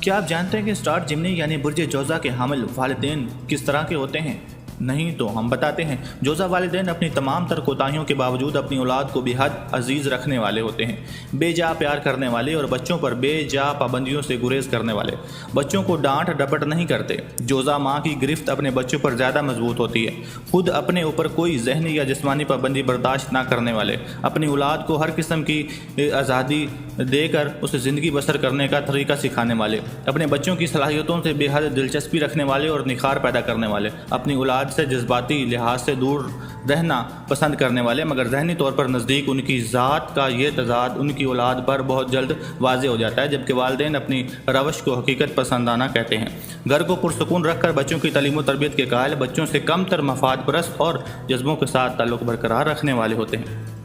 क्या आप जानते हैं कि स्टार जिमनी यानी बुर्ज जोज़ा के हामिल वालिदैन किस तरह के होते हैं? नहीं तो हम बताते हैं। जोज़ा वालिदैन अपनी तमाम तर कोताहियों के बावजूद अपनी औलाद को बेहद अजीज़ रखने वाले होते हैं, बेजा प्यार करने वाले और बच्चों पर बेजा पाबंदियों से गुरेज करने वाले। बच्चों को डांट डपट नहीं करते। जोज़ा माँ की गिरफ्त अपने बच्चों पर ज़्यादा मजबूत होती है। खुद अपने ऊपर कोई जहनी या जिस्मानी पाबंदी बर्दाश्त ना करने वाले, अपनी औलाद को हर किस्म की आज़ादी देकर उसे ज़िंदगी बसर करने का तरीका सिखाने वाले, अपने बच्चों की सलाहियतों से बेहद दिलचस्पी रखने वाले और निखार पैदा करने वाले, अपनी औलाद से जज्बाती लिहाज से दूर रहना पसंद करने वाले, मगर ज़हनी तौर पर नज़दीक उनकी ज़ात का ये तज़ाद उनकी औलाद पर बहुत जल्द वाज़े हो जाता है, जबकि वालिदैन अपनी रवश को हकीकत पसंदाना कहते हैं। घर को पुरसकून रखकर बच्चों की तालीम व तरबियत के कायल, बच्चों से कम तर मफाद परस्त और जज्बों के साथ ताल्लुक़ बरकरार रखने वाले होते हैं।